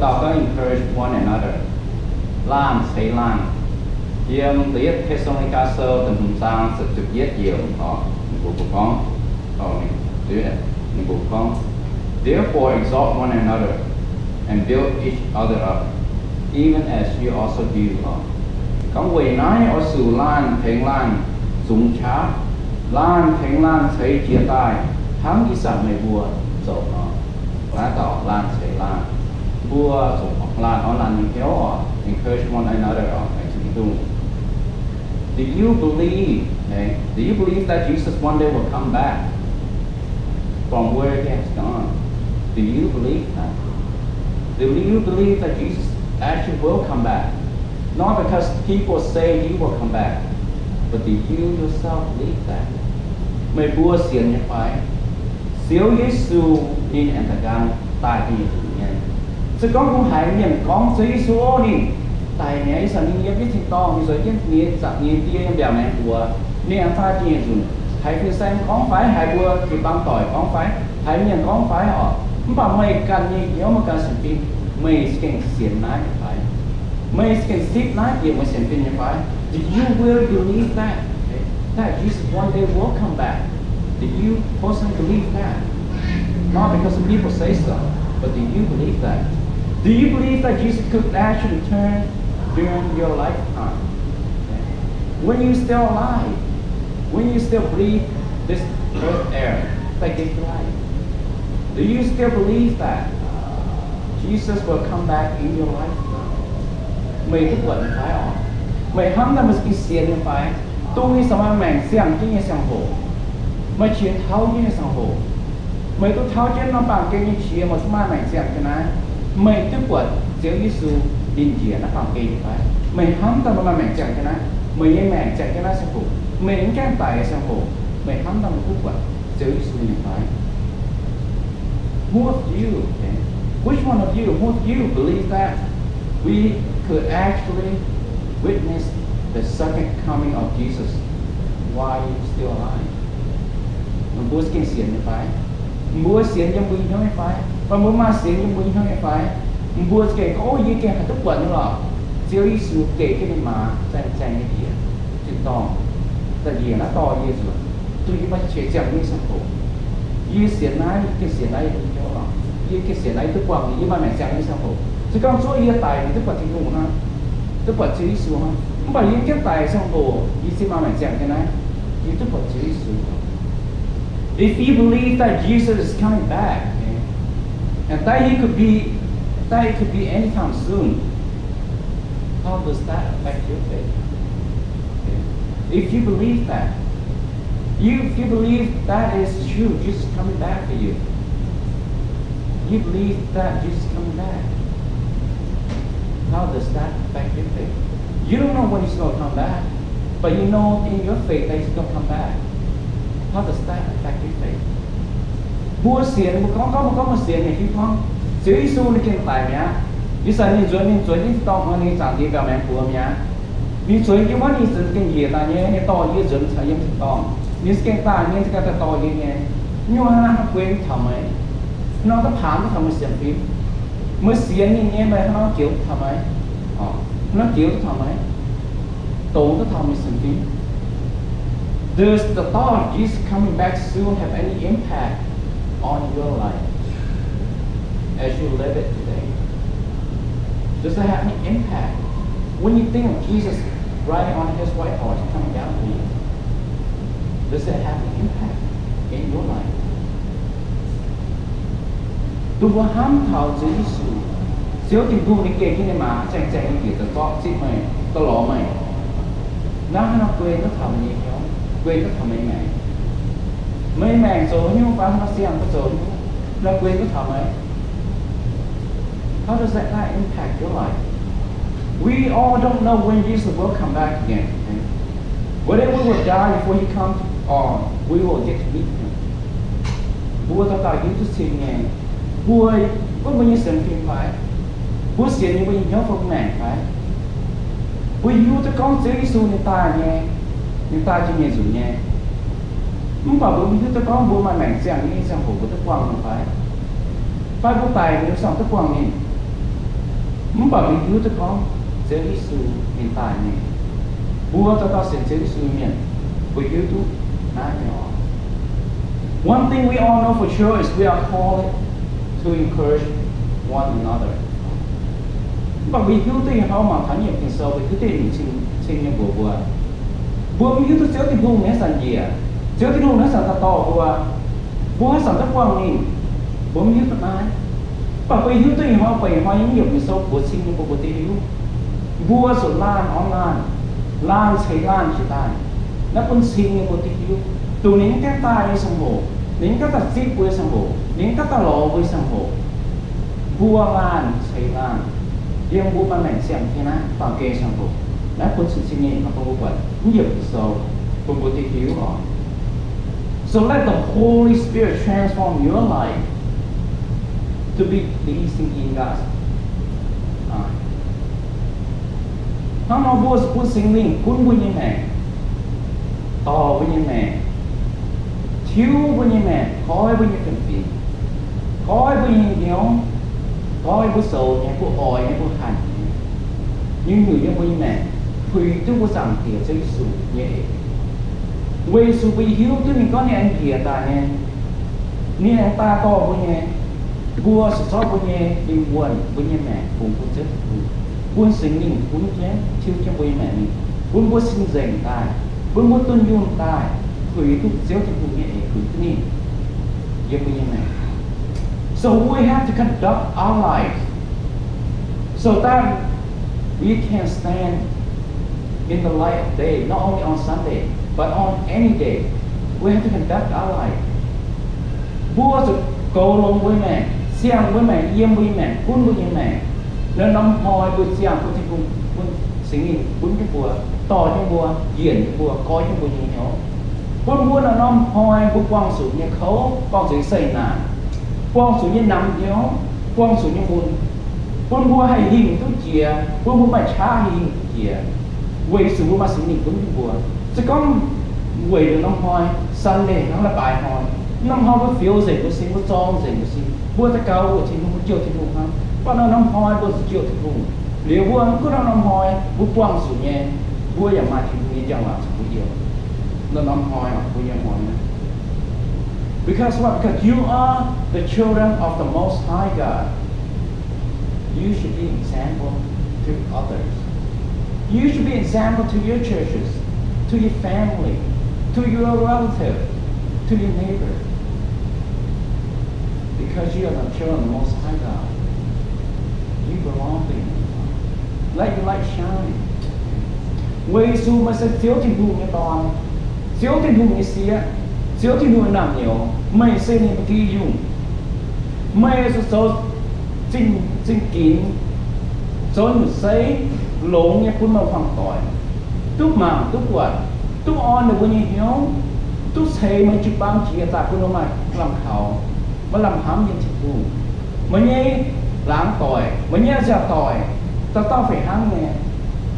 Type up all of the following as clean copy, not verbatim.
tao có encourage one another. Lan thấy lan. Yếm tiết Thessalonica sơ từng hùng sang sự trực giết nhiều của con. Của con. Therefore exalt one another and build each other up, even as you also do. Con quỷ nói ở sự lan thèn lan súng chá lan thèn lan thấy chia tay thắng đi sẵn mày bùa dẫu nó lá tỏ lan thấy lan bùa dẫu lan ở lan những kéo encourage one another to do. Do you believe? Okay? Do you believe that Jesus one day will come back from where he has gone? Do you believe that? Do you believe that Jesus actually will come back? Not because people say he will come back, but do you yourself believe that? Mày bua xiên như phải, xíu Giêsu nhìn anh ta gan tại vì nhận. Sự con cũng hãy nhận con sự Giêsu đi. Tại nhảy sang những biết thì to, vì rồi những tia em bèo mẹ của nên anh ta chỉ dùng hãy phía xem con phải hãy bua thì bằng tỏi con phải hãy nhận con phải họ. Mà mày cần như nếu mà cần sinh viên mày sẽ xiên nái phải. Mày sẽ xích nái gì mà sinh viên như phải. Do you will believe that? Okay? That Jesus one day will come back. Do you personally believe that? Not because some people say so, but do you believe that? Do you believe that Jesus could actually return during your lifetime? Okay? When you're still alive, when you still breathe this earth air that gives you life, do you still believe that Jesus will come back in your lifetime? Mày thức quận phải không? Mày hâm ra một cái xiên như phải, tôi sao mà mày xem cái như xem hồ, mày chiến tháo như xem hồ, mày tôi tháo trên nó bằng cái như chia mà sao mà mày xem cái này, mày thức quận nếu Giêsu đình chỉ nó bằng cái như phải, mày hâm ra mà mày xem cái này, mày như mày xem cái này xem hồ, mày những cái tài xem hồ, mày hâm ra một thức quận nếu Giêsu như phải. Who of you? Okay? Which one of you? Who of you believe that we could actually witness the second coming of Jesus while you're still alive? Mình bố cái xiên như phải, bố xiên trong bình không phải, và bố mà xiên trong bình không phải, bố cái có gì cái hạt tức quẩn rồi,只有一束给cái này mà在那边，就到，在也那到耶稣，对于把学讲的生活，一xiên này cái xiên này不叫了，一cái xiên này tức quẩn，一把买讲的生活，就刚做一个大的tức quẩn听懂吗？tức quẩn只有一束哈。But you get that example, you see my example, you took what Jesus. If you believe that Jesus is coming back, okay, and that it could be anytime soon, how does that affect your faith? Okay. If you believe that, if you believe that is true, Jesus is coming back for you. You believe that Jesus is coming back. How does that affect your faith? You don't know when he's going to come back, but you know in your faith that he's going to come back. How does that affect your faith? Bua xiên, có một xiên này khi con, Chúa Giêsu nó trên tài mẹ, như sao như chuối to hơn như chẳng đi vào mẹ của mẹ, như chuối cái món như dân cái gì ta nhé, như to như dân phải như to, như cái ta như cái ta to như nhé, nhưng mà nó quên thầm ấy, nó có phán nó thầm xiên phim, mới xiên như nhé mà nó kiểu thầm ấy. Nó kiểu cái thằng ấy tổn cái thằng mình sinh phí. Does the thought of Jesus coming back soon have any impact on your life as you live it today? Does it have any impact when you think of Jesus riding on his white horse coming down to you? Does it have an impact in your life? Tôi ham thảo Chúa Giêsu. Nếu tình tu đi kể cái này mà chạy như kiểu có xích mày, có lỏ mày, nó quên nó thầm gì không, quên nó thầm mấy mày rồi nhưng mà nó xem nó rồi, nó quên nó thầm ấy. How does that impact your life? We all don't know when Jesus will come back again. Okay? Whether we will die before he comes or we will get to meet him. Bua tao tài cứu tôi xin nghe, bua có bao nhiêu sự phim phải. Bố xiên như bây giờ nhớ phong mẹ phải. Bố yêu cho con Chúa Giêsu người ta nghe, người ta chỉ nghe dùng nghe. Không phải bố yêu cho con bố mà mẹ xem như xem hồ của Đức Quang mà phải. Phải bố tài nếu xong Đức Quang nhìn. Muốn bảo mình hiếu cho con Giê Giêsu hiện tại này bùa cho ta sẽ Giê Giêsu miền với hiếu tu nát nhỏ. One thing we all know for sure is we are called to encourage one another. Bằng vì hiếu tu họ mà thánh nhiệm tình sâu với hiếu tu mình xin những bùa bùa mình hiếu tu xéo thì bùa mình sản gì à xéo thì bùa nó sản to bùa sản rất quan niệm bùa mình hiếu tu ai bằng vì hiếu tu họ phải họ những nhiệm tình sâu của xin những bùa tí hiếu bùa số lan online lan xây lan chỉ tài nó cũng xin những bùa tí hiếu tụ nín các ta như sông hồ nín các ta xích với sông hồ nín các ta lò với sông hồ bùa lan xây lan riêng bố ban mảnh xem thế nào bảo kê sang bộ đã quân sự sinh nghiệm và công vụ nhiều so công vụ thị hiếu họ. So let the Holy Spirit transform your life to be pleasing in God. Nó nói bố sinh linh cuốn bố như mẹ to bố như mẹ thiếu bố như mẹ khói bố như phần phiền khói bố như nhau khói bố sầu nhà bố ỏi nhà bố hành nhưng người dân bố như mẹ thì tôi có rằng thì sẽ sụp nhẹ vì sụp vì hiếu tôi mình có anh kia ta nghe anh ta to bố nhẹ bố sẽ cho bố nhẹ đi buồn bố như mẹ cùng bố chết buôn sinh linh buôn chén chiêu cho bố mẹ mình buôn sinh dành tài buôn tuân dung tài thì tôi gieo cho bố nhẹ thì tôi nhìn dân bố như mẹ. So we have to conduct our lives so that we can stand in the light of day, not only on Sunday, but on any day. We have to conduct our life. Bố sẽ cầu lòng với mẹ, xem với mẹ, yếm với mẹ, cuốn với mẹ. Nên năm hồi bữa xem của thiên cung, cuốn sinh linh, cuốn cái bùa, to trong bùa, diễn cái bùa, coi trong bùa như nhau. Cuốn bùa là năm hồi bùa quang sử như khấu, quang sử xây nà, quang sử như nằm nhau, quang sử như buồn. Cuốn bùa hay hình tốt chìa, cuốn bùa mà trả hình tốt chìa. Vì sự bùa mà sinh linh cuốn bùa. Sẽ có quỷ được năm hồi, Sunday nó là bài hồi. Năm hồi có phiếu gì của sinh, có tròn gì của sinh. Bùa ta cao của thiên cung, có chiều thiên cung không? Và nó năm hồi bùa sẽ chiều thiên cung. Nếu bùa có năm hồi, bùa quang sử nhé, bùa giả mà thiên cung như chẳng là sẽ bùa yêu. Nó năm hồi hoặc bùa giả hồi. Because what? Because you are the children of the Most High God. You should be an example to others. You should be an example to your churches, to your family, to your relative, to your neighbor. Because you are the children of the Most High God. You belong to Him. Let your light shine. Vì dù mà sẽ thiếu tình hùng như toàn, thiếu tình hùng như xía, thiếu tình hùng nằm nhiều, mày sẽ nên kỳ dùng. Mày sẽ số chính kín số một giấy lộn nghe cuốn màu hoàng tỏi túc màng túc quạt túc on được bao nhiêu hiếu túc xây mà chụp băng chỉ tại cuốn mày làm khảo mà làm hám những dịch vụ mà nhé lãng tỏi mà nhé giả tỏi tao phải hám nghe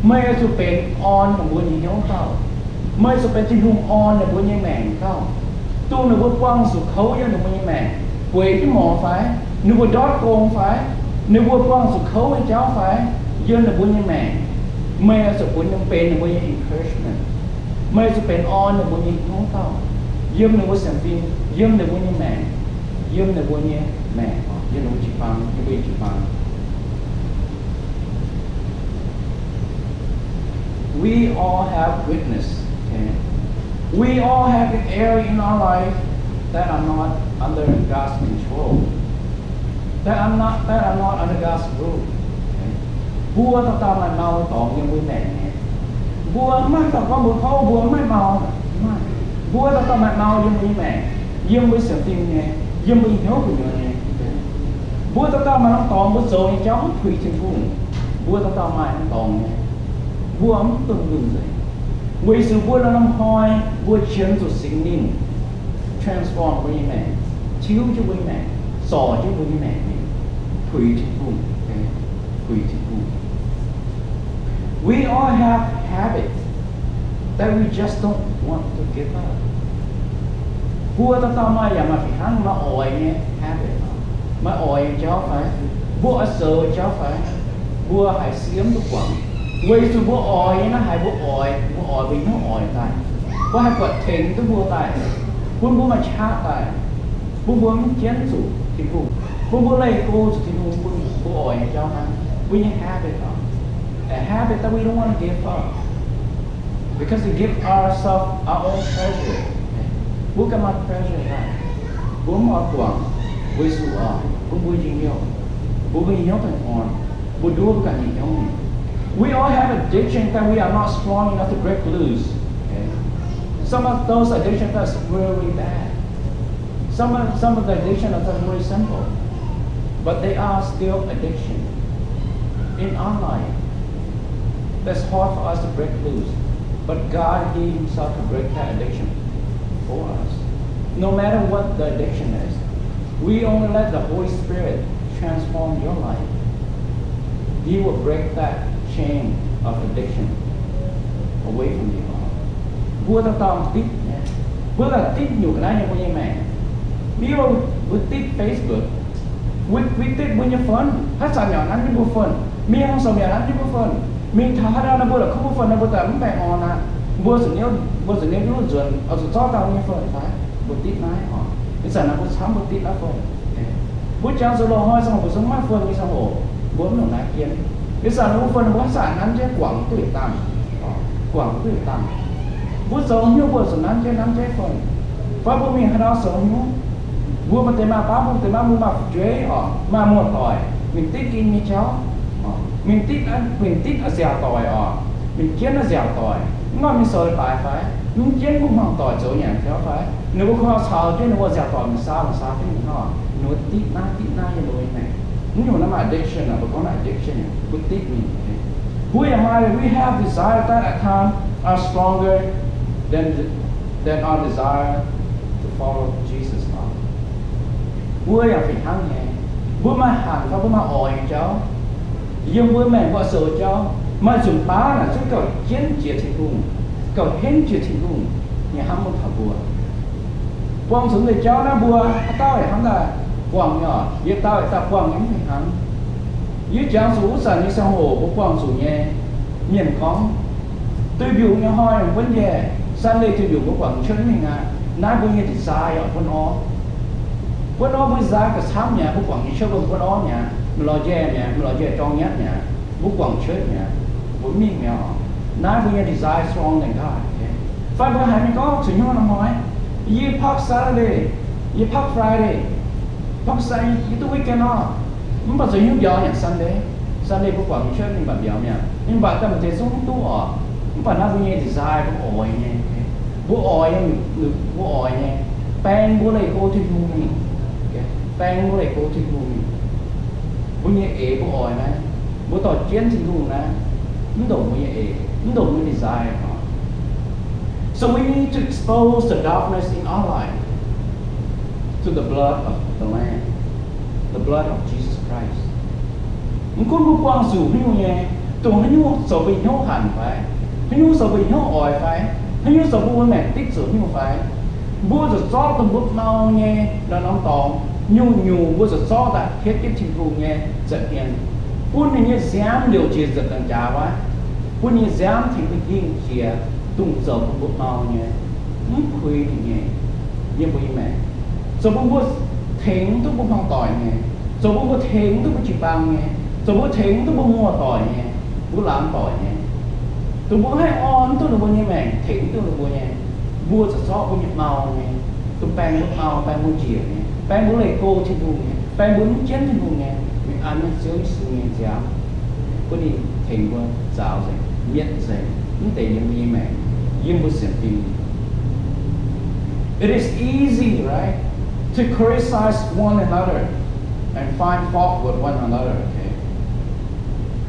mày sẽเป็น on được bao nhiêu hiếu tao mày sẽเป็นchính hùng on được bao nhiêu mèn tao tu được bao quang sụt khấu cho được bao nhiêu mèn quỳ cái mỏ phải nếu vừa đót con phải nếu vừa quăng sự khấu với cháu phải dân là bao nhiêu mẹ sẽ bao nhiêu pen là bao nhiêu encouragement mẹ sẽ pen on là bao nhiêu ngón tao dân là bao nhiêu phim dân là bao nhiêu mẹ dân là bao nhiêu mẹ dân là chỉ bằng cái bên chỉ bằng. We all have witness. Okay? We all have an area in our life that are not under God's control. That are not under God's rule. Vua ta mà mau còn như vui mẹ. Vua má ta có một khâu vua má mau. Vua ta mà mau như vui mẹ. Dâm với sự tin nghe, dâm với hiếu của người nghe. Vua ta mà nó còn một số những cháu thủy trên vùng. Vua ta mà nó còn nghe. Vua ấm từng ngừng dậy. Vì sự vua là năm hoi, vua chiến của sinh linh transform với mẹ, chiếu cho với mẹ, sò cho với mẹ. Thủy trên vùng, thủy trên vùng. We all have habits that we just don't want to give up. Vua ta mà mà phải hắn mà ỏi nghe habit, mà ỏi cháu phải, vua sợ cháu phải, bua hãy xiêm tu quảng quay tu bua ỏi nó hãy bua ỏi vì nó ỏi tại bua hãy quật thình tu bua tại bua mà cha tại bua mình chén chủ thì bua lấy cô thì bua ỏi cho nó we need habit a habit that we don't want to give up because we give ourselves our own treasure bua cái mặt treasure tại bua mà quảng quay su bua gì nhiều bua vì nhau thành on bua đua cả gì nhau we all have addictions that we are not strong enough to break loose. Okay? Some of those addictions are really bad. Some of the addictions are very simple, but they are still addiction in our life. That's hard for us to break loose, but God gave Himself to break that addiction for us. No matter what the addiction is, we only let the Holy Spirit transform your life. He will break that chain of addiction away from you. Vua ta tao tít nha, vua là tít nhiều cái này như mẹ. Ví dụ vua tít Facebook, vua tít vua như phone, hát sao nhỏ nắn như vua phone, mi không sao nhỏ nắn như vua phone, mi thà ra nó vua là không vua phone nó vua tạm bè on à, vua sự nhớ vua dần, ở sự cho tao như phone phải, vua tít nái họ, cái giờ nó vua sắm vua tít lá phone, vua trang số lo hoi xong vua sống mát phone như xong ổ, vua nó nái kiến. Cái giờ nó phân bố sản nắn chế quảng tuổi tầm bố sống như bố sống nắn chế phần và bố mình đó sống như bố mà tế mà bá bố tế mà bố mà chế mà một tỏi mình tích kinh như cháu mình tích ở dẻo tỏi mình chiến ở dẻo tỏi ngon mình sợi bài phải mình chiến cũng bằng tỏi chỗ nhà theo phải nếu bố khó sao chứ nếu bố dẻo tỏi mình sao chứ mình nó nó tích na như đối này nhưng mà nó addiction là có addiction with it me. Who am I? We have desire that at times are stronger than our desire to follow Jesus. Bữa là phải hăng nhẹ, bữa mà hàn và bữa mà ỏi cháu, nhưng bữa mẹ vợ sợ cháu, mà dùng bá là chúng cầu chiến chia thành công, cầu hên chia thành công, nhà ham một thằng bùa, quăng xuống người cháu nó bùa, tao để hắn là quăng nhỏ, giờ tao để tao quăng những thằng hắn, dưới trang số sàn như sông hồ có quăng xuống nhẹ, nhìn con, tôi biểu như hoi vấn đề, san lê tôi biểu có quăng chân mình à, nãy bây giờ thì sai ở con nó mới ra cái sáng nhà bố quảng chơi bông con nó nhà mình lo dè trong nhát nhà bố quảng chơi nhà bố miếng nhỏ nãy bây giờ thì dài strong này cả phải bữa hai mình có chuyện nhau năm ngoái ye park Saturday ye park Friday park Saturday itu weekend nó mình bao giờ hiểu giờ nhà Sunday bố quảng chơi mình bảo giờ nhà nhưng bạn ta mình thấy sống tu ở mình bảo nãy bây giờ thì dài bố ỏi nha bố ỏi nha pen bố này cô thì vui bang bố này cô thích luôn bố nhẹ ế bố hỏi này bố tỏ chiến thích luôn này nó đồ bố nhẹ ế nó đồ bố desire so we need to expose the darkness in our life to the blood of the Lamb, the blood of Jesus Christ. Mình có bố quang dù như nhé tụi nó như sợ bị nhau hẳn phải nó như sợ bị nhau ỏi phải nó như sợ bố mẹ tích sự như phải bốจะซ้อตบเมาไงแล้วน้องตองnhu bốจะซ้อแต่เฮ็ดที่รูไงจะเปลี่ยนปุ่นนี้แซมเดียวจีจะตั้งใจว่าปุ่นนี้แซมถึงไปยิงเสียตุ้งเสิร์ฟบเมาไงไม่คุยไงยังไม่แม่สมบูรณ์เถงตุ้งบพังต่อยไงสมบูรณ์เถงตุ้งบจีบังไงสมบูรณ์เถงตุ้งบมัวต่อยไงบุหลามต่อยไงตุ้งบให้อ่อนตุ้งบยังแม่เถงตุ้งบยังbuaจะซ้อบุญเมาไงตุ้มแปงเมาแปงบุญเจี๋ยไงแปงบุญเลยโกที่ดูไงแปงบุญเจนที่ดูไงมีอันนั้นเสียงสูงไงจ้าก็ดีถึงว่าสาวสิเย็ดสินี่แต่ยังมีแม่ยังบุญเสียงดี It is easy, right, to criticize one another and find fault with one another. Okay,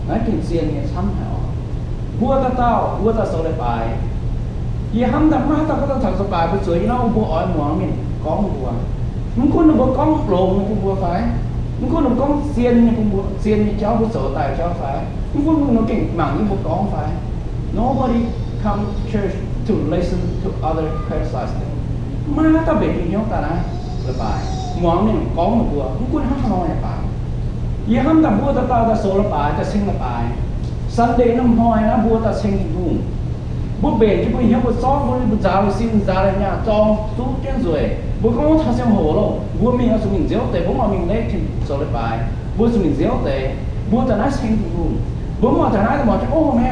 นั่นกินเสียงเนี่ยซ้ำเหรอบัวตาเต้าบัวตาโซเลปายยี่ห้ามทำมาตาก็ต้องทำสบายไปสวยน้องบัวอ่อนหมองนี่ก้องบัวมึงคนหนึ่งบัวก้องโปร่งนี่บัวไฟมึงคนหนึ่งก้องเซียนนี่บัวเซียนนี่เจ้าบัวโสตายเจ้าไฟมึงคนหนึ่งเก่งหมั่งนี่บัวก้องไฟ Nobody come to church to listen to other criticize them มาตาเบ็ดอย่างนี้ตานะสบายหมองนี่ก้องบัวมึงคนห้ามนอนอย่าป่า ยี่ห้ามแต่บัวตาโซละปายแต่เซ็งละปายซันเดย์น้ำหอยนะบัวตาเซ็งบุ้งบัวเบนที่บัวเหี้ยบัวซ้อมบัวจ่าซิมจ่าอะไรเนี่ยจองสู้เจ้าสวยบัวก็ทำเสียงโหโลบัวมีเอาสมิงเจียวแต่บัวมีเล็กที่โซละปายบัวสมิงเจียวแต่บัวแต่น่าเซ็งบุ้งบัวมอแต่น่าจะบอกจะโอ้แม่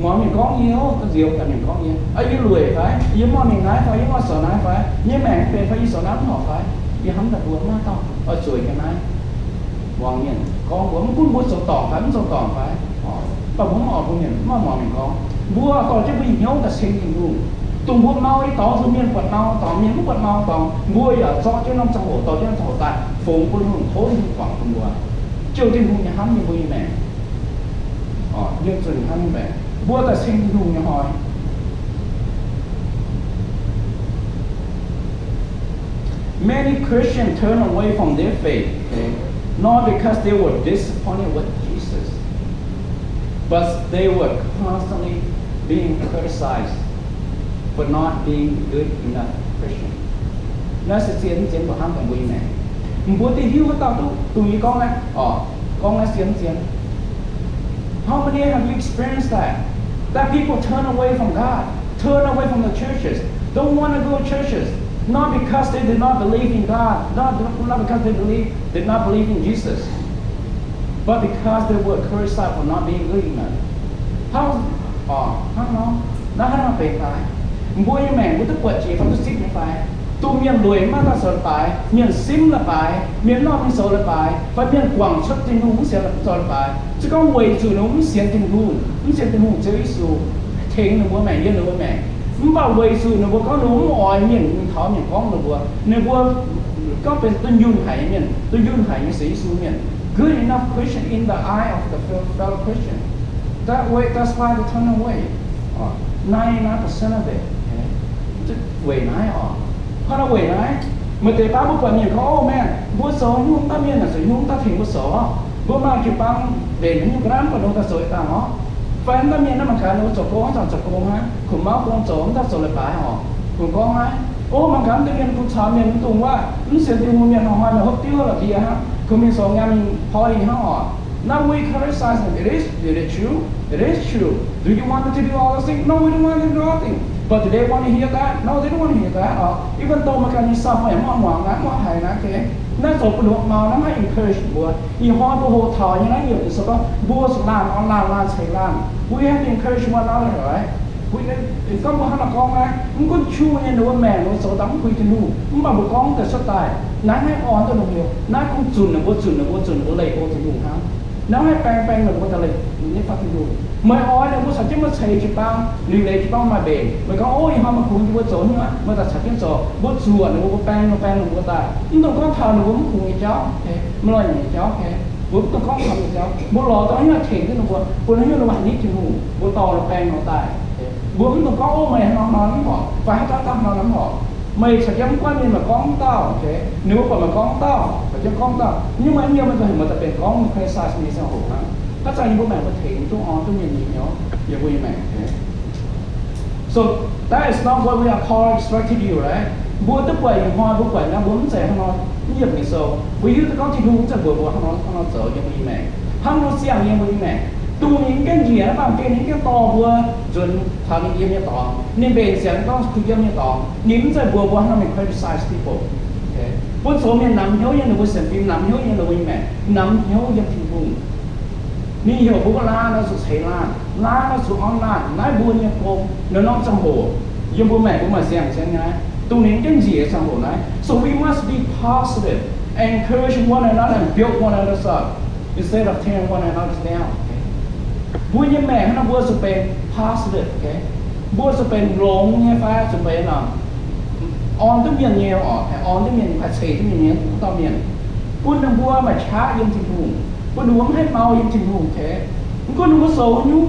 มอมีก้องเยี่ยวก็เจียวแต่มีก้องเยี่ยวไอ้ยี่รวยไปยี่มอมีน้ายไปยี่มอสอน้ายไปยี่แม่เป็นไปยี่สอน้ำหอไปยี่ห้ามแต่บัวมากต่อเอาสวยกันไหมวางเงี้ยcon của muốn muốn sầu tỏng phải muốn sầu tỏng phải và muốn mò cũng nhận mò mình bua còn chứ bây nhớ là sinh tình luôn tùng bua mau đi tỏ thứ miên quật mau tỏ miên lúc quật mau tỏ bua ở do chứ năm trong hồ tỏ chứ năm trong hồ tại phùng quân hùng thối hùng quảng cùng bua chiều tình hùng nhà hắn như bui mẹ nhưng rồi hắn như mẹ bua là sinh tình hùng nhà hỏi many Christians turn away from their faith. Okay? Not because they were disappointed with Jesus, but they were constantly being criticized for not being good enough Christian. Nó sẽ diễn của ham càng vui này. Bố tí hiếu của tao tụi con này, con này diễn. How many have you experienced that? That people turn away from God, turn away from the churches, don't want to go to churches. Not because they did not believe in God, not because they did not believe in Jesus, but because they were criticized for not being good enough. How nó phải bố như mẹ bố tức quật chỉ không tức xích như phải tu miền đuổi mà ta sợ phải miền sim là phải miền nọ mình sợ là phải và miền quảng xuất tình huống sẽ là sợ là phải chứ không quay chủ nó mình xiên tình huống chơi số thế nó bố mẹ yên nó bố mẹ bảo vệ sự nó có đúng mọi miền thọ miền con nó vừa nếu vừa cóเป็นต้นยุ่นหายmiềnต้นยุ่นหายmiền sĩ su miền good enough Christian in the eye of the fellow Christian that way that's why they turn away 99% of it เวยน้ายเพราะเราเวยน้ายเมื่อเตะป้าบุกไปmiềnเขาโอ้แม่บัวสอยุ่งตาmiềnน่ะสยุ่งตาถิ่งบัวสอบัวมาจีปังเด่นยุ่งกระนั้นก็โดนตาสวยตาเนาะfan ta miền nó mà khá nó chọc cô ha cùng máu con trốn ta rồi lại phải họ cùng con ha ô mà cảm thấy miền cũng chả miền cũng tùng quá nó sẽ tiêu một miền họ mà hấp tiêu là kia ha cùng miền sòng ngàn hỏi ha họ now we criticize it is true do you want them to do all those things no we don't want them to do nothing but do they want to hear that no they don't want to hear that even though mà cái như sao mà em mong ngã mong hài ngã kia nó số của nó màu nó hay encourage bùa y hoa bùa hồ thọ như nó nhiều thì số đó bùa số làm online làm chạy làm we have to encourage one another right we có một hai con á không có chua như nó mẹ nó số đóng quy trên nu không bảo một con từ số tài nó hay on tôi đồng nhiều nó cũng chun là bùa lấy ô trên nu ha nó hay bang là bùa ta lấy như phát trên nu mới on là bùa sản xuất mà xây chỉ bao lì lấy chỉ bao mà bền mới có ôi hoa mà cũng bùa trốn nữa mà ta sản xuất cho bùa chùa là bùa bang là bùa tài nhưng tôi có thằng nó cũng cùng cháu mà nói như cháu bố tôi có làm gì cháu bố lò tôi nói thiền cái nó bố nói nó bạn nít thì ngủ bố to là bèn nó tài bố tôi có ô mày nó lắm họ phải tao nó lắm họ mày sẽ giống quan niệm mà con tao nếu mà con tao phải cho con tao nhưng mà anh nhiều bây giờ mà tậpเป็นcon khai sai gì sao hổ hả các cha như bố mẹ có thiền tôi tôi nhìn nhìn nhớ giờ vui mẹ so that is not what we are called expected you right bố tức vậy hoa bố vậy nó muốn sẽ nó nhiều người sâu vì như có thì luôn sẽ bữa nó sợ cho mình mẹ không nó xem như mình mẹ tu những cái gì nó bằng những cái to vừa rồi thằng những cái to nên về sẽ có cứ giống như to những cái bữa nó mình criticize people bố số mình nằm nhớ như là bố xem phim nằm nhớ như là mình mẹ nằm nhớ như phim buồnนี่hiểu bố la nó sụt thấy la nó sụt online nói buồn như cô nó trong hồ nhưng bố mẹ xem ngay tu những cái gì ở trong hồ này so we must be positive and encourage one another and build one another up instead of tearing one another down บวชยังแม่ให้เราบวชจะเป็น positive บวชจะเป็นหลงเนี่ยฟ้าจะเป็นon ต้องมีเงี้ยon ต้องมีภาษาต้องมีเงี้ยต้องมีบวชต้องบวชมาช้ายังจริงหูบวชดูว่าให้เมายังจริงหูมันก็ดูว่าโซ่ยุ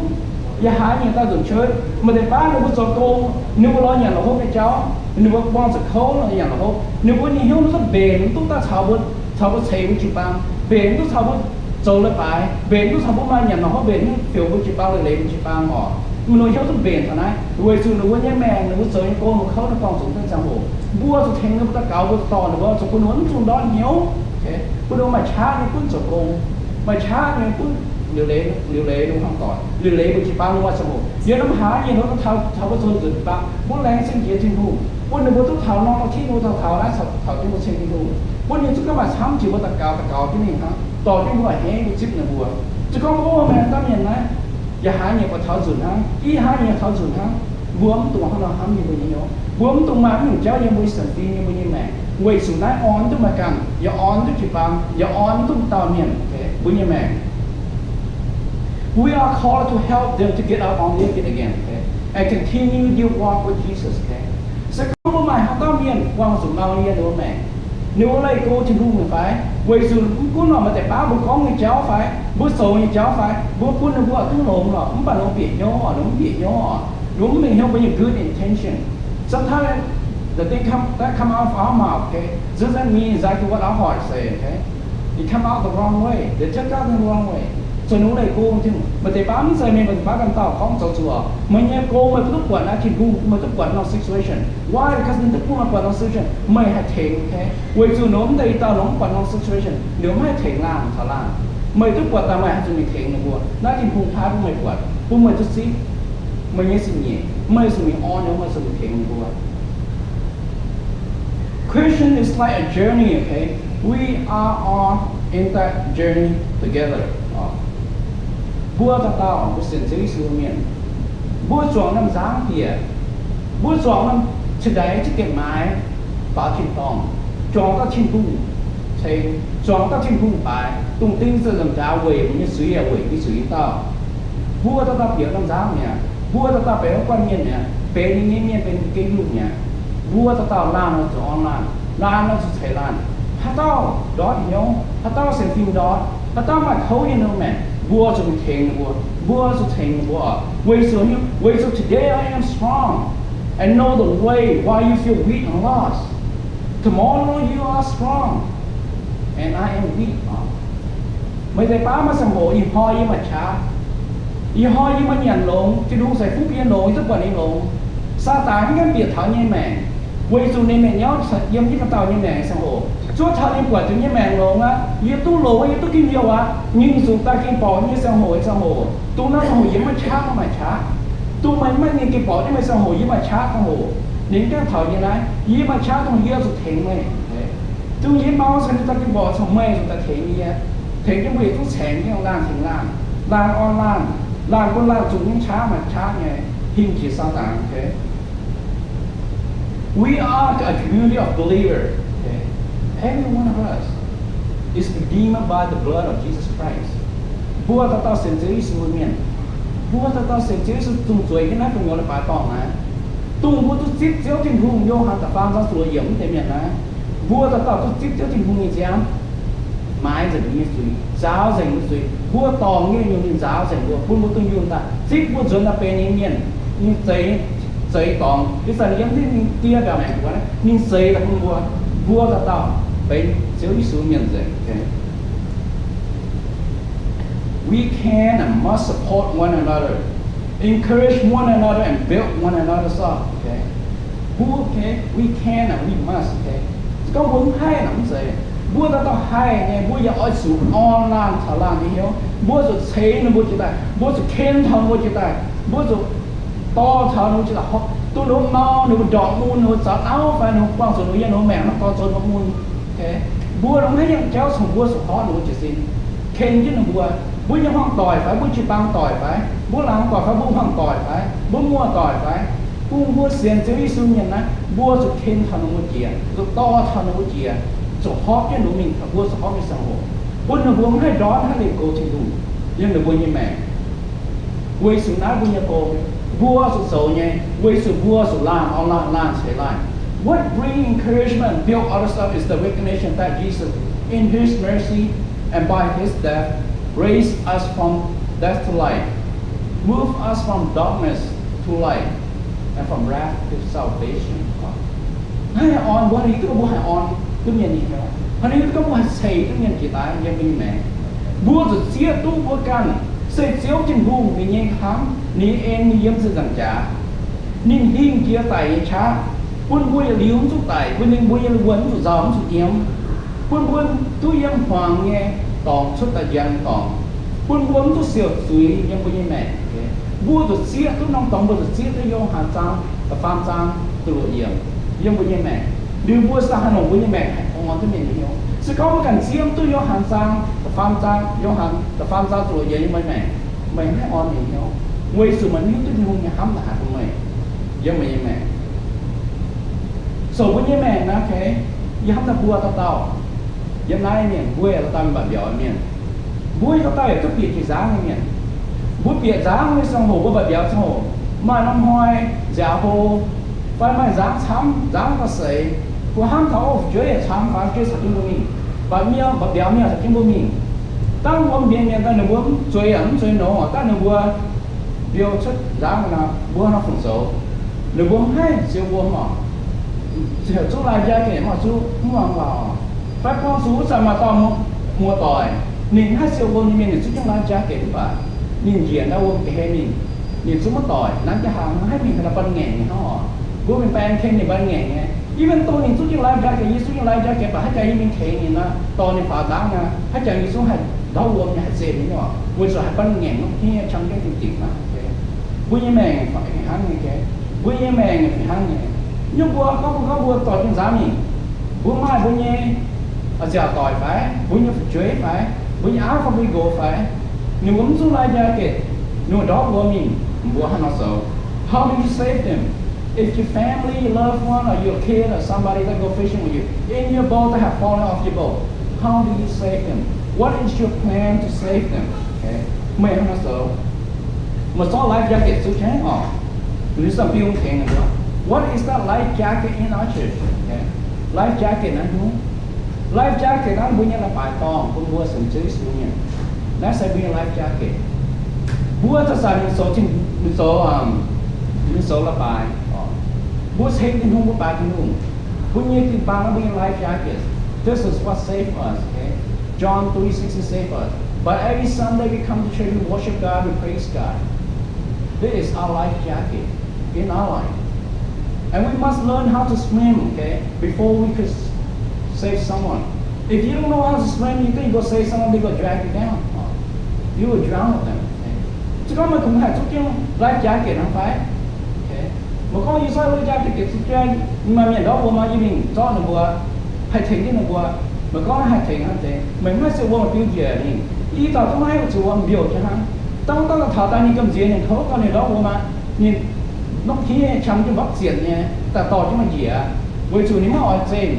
อย่าหาอย่างta dùng chơi mà để bác nó có cho cô nếu có lo nhà là hốt cái cháu nếu có bon sẽ khâu là nhà là hốt nếu có nhiều nó rất bền chúng ta thảo bút xây với chị bang bền chúng thảo bút trâu lại phải bền chúng thảo bút mai nhà nó hốt bền phiếu với chị bang lại lấy với chị bang họ mà nói rất bền thằng này rồi sự nó có nhẹ mèn nó có chơi cô nó khâu nó còn xuống tới trang hồ bua cho thành nó ta cáo bua to nó có cho cô muốn xuống đó nhiều cô đâu mà cha nó cũng cho cô mà cha như cũng liều lệ đúng không tỏi liều lệ bữa chỉ bao nhiêu sầu giờ nó há gì nó thao có thôn từ ba muốn lên sinh kia thiên hùng muốn được bữa thao nó thiên hùng thao lá thao cái một sinh thiên hùng muốn như chúng các bạn sắm chỉ bữa tạc cào cái này hả tỏi cái bữa hè cái chip này bữa chứ không có mà tao nhận đấy giờ há nhiều có thao dùn hả ý há nhiều thao dùn hả buông tụi họ nó hám như bây giờ buông tụi mà mình cháu như bây giờ tin như bây giờ mẹ quay xuống đá on tụi mà cầm giờ on tụi chỉ bằng giờ on tụi tao miền bây giờ mẹ we are called to help them to get up on their feet again, okay? And continue their walk with Jesus, okay? Sẽ không có mày học tao miền quang sủng bao nhiêu nữa mẹ. Nếu lấy cô trên đu mình phải, quay xuống cũng nói mà tại báo bữa có người cháu phải, bữa sầu người cháu phải, bữa cuốn nó bữa cứ lộn rồi, không phải nó bị nhỏ, nó bị nhỏ, đúng mình không có những good intention. Sometimes the thing come out of our mouth, okay? Doesn't mean exactly what our heart say, okay? It come out the wrong way. They took out the wrong way. So nó đây cô chứ mà thầy bám say mình bámกันต่อของสวมันเนี่ยโกมันทุกวันนะที่กูมันทุกวัน no situation why because มันทุกวัน no situation ไม่ให้เทงแค่เว้ยจู่โน้มได้ต่อหลงวัน no situation เดี๋ยวไม่ให้เทงล่างทล่างไม่ทุกวันแต่ไม่ให้จะมีเทงนะบัวน่าที่ภูมิพาผู้ไม่ปวดผู้ไม่ทุกสิ่งไม่เนี่ยสิ่งนี้ไม่สิ่งนี้อ่อนเดี๋ยวไม่สิ่งเทงบัว Christian is like a journey, okay? We are on in that journey together. Bua tao bua sen dưới sườn miền bua chuồng năm dáng kìa bua chuồng năm trên đấy chiếc kẹt mái phá thiên tòng chuồng các thiên cung thấy chuồng các thiên cung phải tung tinh sơ dầm giá về cũng như suy về cái suy tao bua tao biểu năm dáng nè bua tao béo quan nhiên nè bé như miền bên cái lục nè bua tao lan nó cho lan nó sẽ lan hát tao đó thì nhau hát tao sẽ phim đó hát tao mà thấu như nào mẹ bua cho mình thèn bua cho thèn bua wait so today I am strong and know the way why you feel weak and lost tomorrow you are strong and I am weak mấy thầy bá mà sầm hộ im hoi với mà cha im hoi với mà nhàn lộn chứ đúng sai phúc yên lộn rất là yên lộn sa tán cái biệt thảo như mẹ quay xuống nên mẹ nhớ yếm cái tàu như mẹ sầm hộ chúa thao liên quan tới như mẹ lộn á yếu tố lộn yếu tố kim nhiều á nhưng chúng ta kim bỏ như sầm hộ tu nó sầm hộ yếm mà cha tu mày những cái bỏ như mày sầm hộ yếm mà cha sầm hộ những cái thảo như này yếm mà cha không yếm rồi thèn mày tu yếm máu sang ta kim bỏ sầm mày rồi ta thèn như vậy thèn cái việc tu sẹn cái lan thèn lan on lan con lan chúng những cha mà cha như hình chỉ sa tán okay. We are a community of believers. Okay? Every one of us is redeemed by the blood of Jesus Christ. Bua tao sen dưới sự miền, bua tao sen dưới sự tung chuối cái này cũng nhớ là bài tòng này. Tung bua tu chít chiếu trên hùng vô hàng tập ban ra sủa yếm thế miền này. Bua tao tu chít chiếu trên hùng như chém, mái dần như suy, giáo dần như suy. Bua tòng như những giáo dần bua bua tung yun ta, chít bua dần là bên miền, như xây tòng cái sản yếm thì tia vào này quá đấy, nhưng xây là không bua tao bên dưới sự miền dần. We can and must support one another, encourage one another, and build one another up. Okay, okay, we can and we must. Okay, có vốn hay lắm rồi. Bua tao hay nghe bua giờ ở sự online thảo làm gì hiểu. Bua rồi xây nó bua chỉ tại, bua rồi khen thằng bua chỉ tại, bua rồi to thằng nó chỉ là họ. Tôi nó mau nó đọt muôn nó sợ áo phải nó quăng rồi nó yên nó mẹ nó to rồi nó muôn. Okay, bua nó thấy những cháu xong bua rồi khó nó chỉ xin khen chứ nó bua những hoang tỏi phải bua chỉ băng tỏi phải bua làm tỏi phải bua hoang tỏi phải bua mua tỏi phải bua xiên dưới xuống nhận á bua rồi khen thằng nó chia rồi to thằng nó chia rồi khó chứ nó mình bua rồi khó mình sang hồ bua nó hay đón hay để cô chỉ đủ nhưng là bua như mẹ quay xuống ná bua như cô bua rồi sầu nhé quay xuống bua rồi làm làm sẽ làm. What brings encouragement and build other stuff is the recognition that Jesus, in His mercy and by His death, raised us from death to life, moved us from darkness to light, and from wrath to salvation. Hai on bữa này cứ bữa hai on cứ nhận gì đó. Hôm nay cứ bữa hai xây cứ nhận chỉ tại nhận bên mẹ. Bữa rồi chia tu bữa can xây chiếu trên vùng vì nhanh khám ní em ní yếm sự giảng trả nín hình chia tay cha quân bui liếu chút tay quân ninh bui quấn chút gió chút yếm quân tu yếm hoàng nghe tòng xuất ta giang tòng buôn buôn tu siêu suy yang buôn mẹ buôn tu siêu tu nông tòng buôn tu siêu tu yong hàn trang và farm trang tu yang buôn mẹ điều buôn sa hà nội buôn mẹ ông ngon tu mình hiểu sự có một cảnh siêu tu yong hàn trang và farm trang yong hàn và farm trang tu yang buôn mẹ mình hay on mình hiểu người sự mình hiểu tu nhung nhà hâm là hạt của mình yang buôn mẹ so buôn mẹ na cái yang hâm là buôn taoยังไงเนี่ยบุ้ยเราตามแบบเดียวเนี่ยบุ้ยเราตามแบบก็เปลี่ยนกี่จ้างเนี่ยบุ้ยเปลี่ยนจ้างไม่ส่งหัวแบบเดียวส่งหัวมาน้ำห้อยจ่าโฮไปมาจ้างช้ำจ้างก็เสียกูห้ามเขาช่วยช้ำฟ้าช่วยสักทีบุ้ยแบบเมียแบบเดียวเมียสักทีบุ้ยตั้งวันเมียเนี่ยตั้งหนึ่งบุ้ยช่วยช่วยหนูตั้งหนึ่งบุ้ยเดียวชุดจ้างนะบุ้ยเราฝึกโซ่หนึ่งบุ้ยให้เสียบุ้ยหมอเสียจุฬาใจเก๋หมอจุห่วงเราphải con số sao mà to mua tỏi nhìn hai siêu quân mình chút trong lá giá kể và nhìn diện đâu cái hay mình nhìn số mất tỏi nắng cái hàng hai mình là ban nghèo nó bố mình ban khen thì ban nghèo nghe even tôi nhìn chút trong lá giá kể như chút trong lá giá kể và hai trái mình khen nhìn nó to nên phá đá nha hai trái như số hai đau quân hai xe nữa nhỏ bây giờ hai ban nghèo nó kia trong cái tiền mà bố như mẹ phải hàng như cái bố như mẹ phải hàng như nhưng bố có bố tỏi trong giá mình bố mai bố như ở giờ tỏi phải bố như phải chuối phải bố như áo không bị gỗ phải nếu muốn xuống lại ra kệ nếu đó bố mình bố hắn nó sợ how do you save them if your family your loved one or your kid or somebody that go fishing with you in your boat that have fallen off your boat how do you save them what is your plan to save them okay mẹ hắn nó sợ mà số life jacket xuống chén nếu some people think nữa what is that life jacket in our church okay life jacket nó đúng life jacket đó bunyi là bài to cũng mua sắm chơi xuống nhỉ nó sẽ biến life jacket mua cho sao mình số là bài mua hết thì không có bài thì không bunyi thì bài nó biến life jacket this is what save us okay John 3:6 save us but every Sunday we come to church we worship God we praise God this is our life jacket in our life and we must learn how to swim okay before we could save someone. If you don't know how to swim, you think you go save someone, they go drag you down. You will drown with them. Chứ có mà cũng hay chút chứ life jacket không phải. Okay. Mà có như sao life jacket chút chứ mà miền đó mà như mình cho nó vừa hay thỉnh nó vừa mà có hay thỉnh hơn thế mình mới sẽ vừa tiêu diệt đi. Ý tao không hay chỉ vừa biểu cho hắn. Tao là thảo ta như cầm gì này thấu con này đó mà nhìn nó khí chấm cho bắp xiên nha, ta to cho mà gì à? Với chủ nếu mà ở trên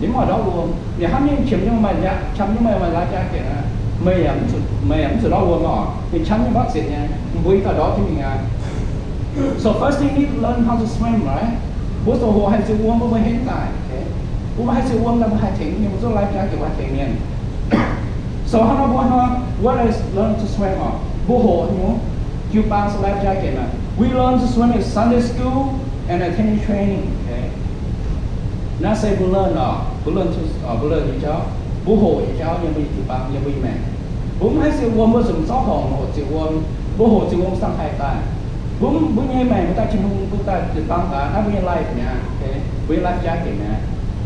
nếu mà đó luôn thì hắn nên chấm cho mà giá chấm cho mà giá giá kể là mày ẩm sự đó luôn mà thì chấm cho bác sĩ nha với cả đó thì mình so first you need to learn how to swim right bố số hồ hay sự uống bố mới hiện tại bố hay sự uống là bố hay thỉnh nhưng mà số life jacket hay thỉnh nhiên so how bố what is learn to swim bố hồ nhớ you pass life jacket mà we learn to swim in Sunday school and attending training nó sẽ bố lên thì cháu bố hồ thì cháu như bây giờ bạn như bây mẹ bố hay siêu quân bố dùng gió hồng hồ siêu quân bố hồ siêu quân sang hai ta bố như mẹ người ta chỉ không người ta chỉ tăng cả nó bây giờ life nha bây giờ life jacket nha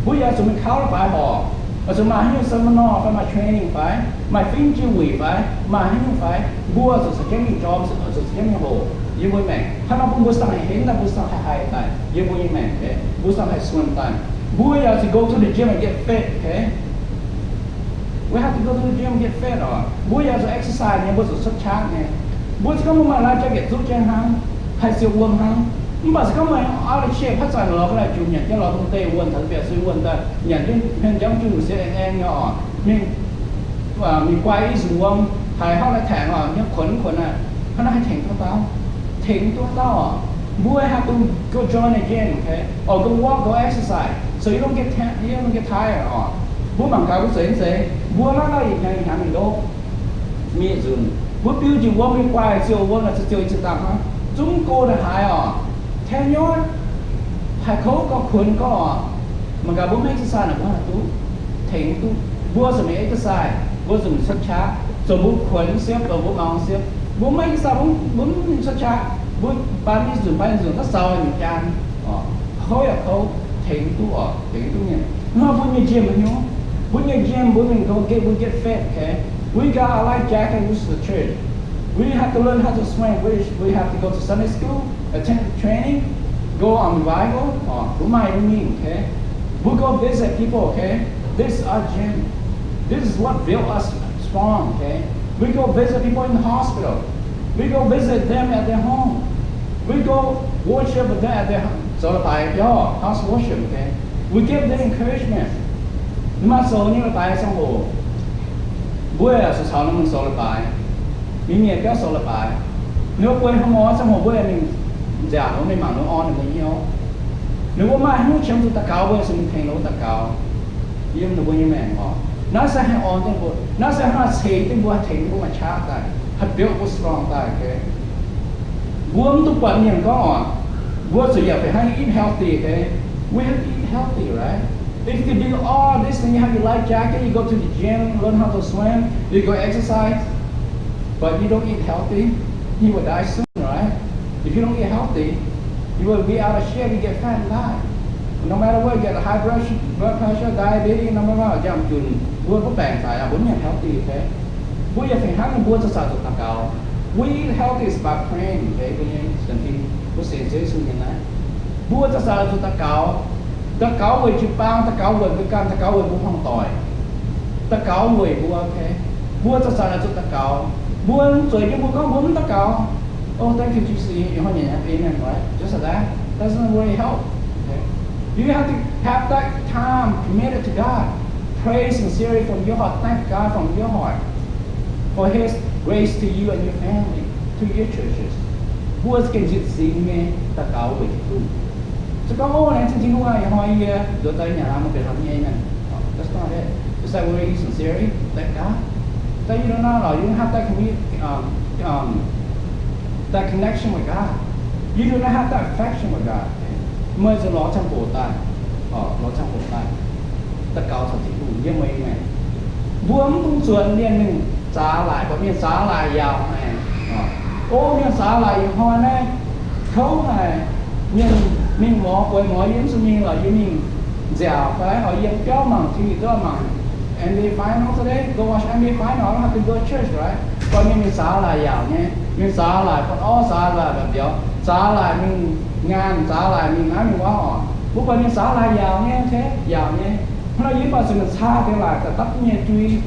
bố giờ chúng mình khao là phải bỏ ở chúng mà như seminar phải mà training phải mà phim chiêu quỷ phải mà như phải bố rồi sẽ kiếm job rồi sẽ kiếm hồ như bây mẹถ้าเราbố sang hay hiện là bố sang hai ta như bây mẹ bố sang hai swim ta we have to go to the gym and get fit, okay? We have to go to the gym and get fit, we have to exercise, nhưng bố xuất chát nè. Bố chỉ có một life jacket giúp cho hắn, hay siêu quân hắn. Nhưng mà sẽ có một out of shape, phát sản nó là chủ nhật cho nó không tê quân, thật việc siêu quân ta. Nhận đến hình giống chủ sẽ em nhỏ. Mình quay dùng quân, thầy họ lại thẳng nhớ khuẩn à. Hắn nói thỉnh tôi tao. Bố have to go join again, okay? Or go walk, go exercise. So you don't get tired. Bố bằng cả bố sẽ bố nó là ngày mình đâu mi dừng bố biểu chỉ bố mình quay chiều bố là chiều chỉ tạm ha chúng cô là hại theo nhót hại khấu có khuẩn có mà cả bố mấy exercise là bố là tú thỉnh tú bố sẽ mấy exercise bố dùng xuất chá rồi bố khuẩn xếp rồi bố ngon xếp bố mấy exercise bố xuất chá bố ban dùng nó sâu mình chan khối là khấu thỉnh tú nhỉ nó bố như gym mà nhó bố như gym bố mình go get fit okay We got a life jacket used to the church. We have to learn how to swim. We have to go to Sunday school, attend training, go on revival. Who might mean, okay? We go visit people, okay? This is our gym. This is what built us strong, okay? We go visit people in the hospital. We go visit them at their home. We go worship with them at their home. So tại do house worship, okay? We give them encouragement. Nhưng mà số như là tại xong hồ. Bữa số sáu nó mình số là tại. Mình nghe cái số là tại. Nếu quên không có xong hồ bữa mình giả nó mình mang nó on mình nhiều. Nếu có mai không chấm tụi ta cáo bữa xong mình thành nó ta cáo. Nhưng nó bữa như mẹ họ. Nó sẽ hay on trên bữa. Nó sẽ hay xây trên bữa thành bữa mà chát tại. Hạt build bữa strong tại, okay? Bữa mình tụi bạn nhận có on. Bữa sự giờ phải hay eat healthy, okay? We have to eat healthy, right? If you do all this and you have your life jacket, you go to the gym, learn how to swim, you go exercise, but you don't eat healthy, you will die soon, right? If you don't eat healthy, you will be out of shape, you get fat and die. No matter what, you get high blood pressure, diabetes, no matter what, giảm chùn, bữa có bạn phải là 4 ngày healthy, okay? Bữa giờ phải hát bữa cho sao tụt tạc cao. We eat healthy is about praying, okay? Bây giờ dân tin, bữa sẽ dễ xuống như này. Bữa cho sao tụt tạc cao. Ta cáo về chụp băng, ta cáo về cái can, ta cáo về bún không tỏi, ta cáo về bún, ok, bún ta sao là chúng ta cáo, bún rồi cái bún có bún ta cáo, oh thank you Jesus, you know amen, right? Just like that, doesn't really help. Okay? You have to have that time committed to God, pray sincerely from your heart, thank God from your heart for His grace to you and your family, to your churches. Bún can just sing me, ta cáo về bún. So có ô này chính không ai hỏi đưa tới nhà làm một việc làm như này. That's not it. It's like we're sincere. Thank God. Tại vì nó là you don't have that connection with God. You do not have that affection with God. Mới giờ nó trong cổ tay. Nó trong cổ tay. Tất cả thật chính đủ như mấy này. Buông tung chuẩn liền mình trả lại có miền trả lại giàu này. Ô miền trả lại hoa này. Khấu này. Mình ngó yếm xuống mình là mình dẻo phải họ yếm kéo mảng thì đó mảng NBA final today go watch NBA final I don't have to go to church right còn mình xả lại dạo nhé mình xả lại còn xả lạiแบบเดียวxả lại mình ngàn xả lại mình nói mình quá họ bố còn mình xả lại dạo nhé thế dạo nhé nó yếm vào sự mình xa thế lại tấp nhẹ truy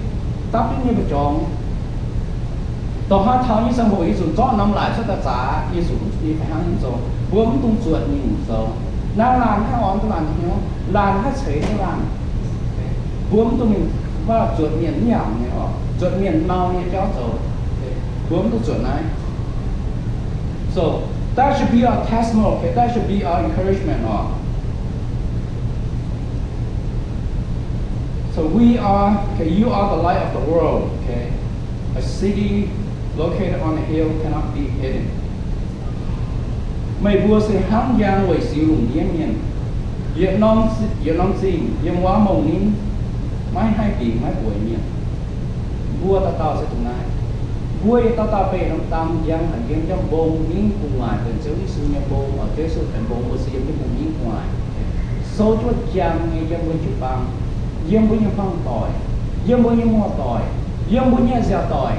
tấp nhẹ bị trònต่อให้เท่านี้สมบูรณ์ที่สุดก็น้ำลายชัดจ๋าที่สุดที่แข็งที่สุดบวมตรงส่วนนี้สุดน้ำลายให้อ่อนตรงนั้นเนาะลานให้เฉยตรงนั้นบวมตรงนี้ว่าจุดเมียนอย่างเนี่ยอ๋อจุดเมียนเมาเนี่ยเจ้าโตบวมตรงส่วนไหน so that should be our testimony okay that should be our encouragement so we are okay you are the light of the world okay a city located on a hill cannot be hidden. Mày vua sẽ hăng giang với siêu lùng nhiễm nhiên. Việt Nam xin, Việt hóa mộng nín, mãi hai tỷ mãi buổi nhiên. Vua ta tao sẽ tụng này. Vua ta tao về trong tam giang hành game trong bông nín cùng ngoài gần xấu đi sư nhà bông ở kế sự thành bông của siêu cái bông nín ngoài. Số chuột giang nghe dân với chụp băng, dân với những phong tỏi, dân với những mua tỏi. Dân bố nhà giàu tỏi,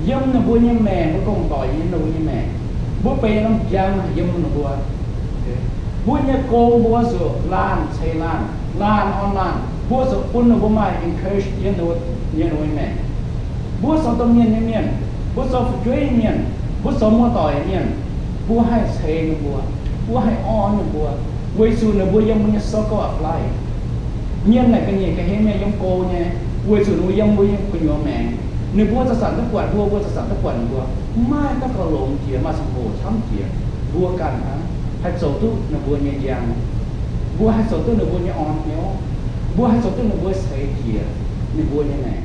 dân là bố nhà mẹ, bố con tỏi như bố nhà mẹ, bố bè nó dân là bố, bố nhà cô bố sửa lan xây lan online, bố sửa quân là bố mai encourage dân là bố mẹ, bố sửa tâm nhân miền, bố sửa phụ chuối miền, bố sửa mua tỏi miền, bố hay xây là bố hay on là bố, bố sửa là bố dân bố nhà circle of life, miền này cái gì cái hết mẹ giống cô nha. Quê sự nuôi dân quê nhỏ mẹ nếu vuaจะสั่งทุกวันvuaจะสั่งทุกวันvuaไม่ต้องกระโหลกเจียมาสังโฆช้ำเจียvuaกันฮะให้โสตุนvua nhẹ nhàng vuaให้โสตุนvua nhẹอ่อนเหนียวvuaให้โสตุนvuaใส่เจียvua như này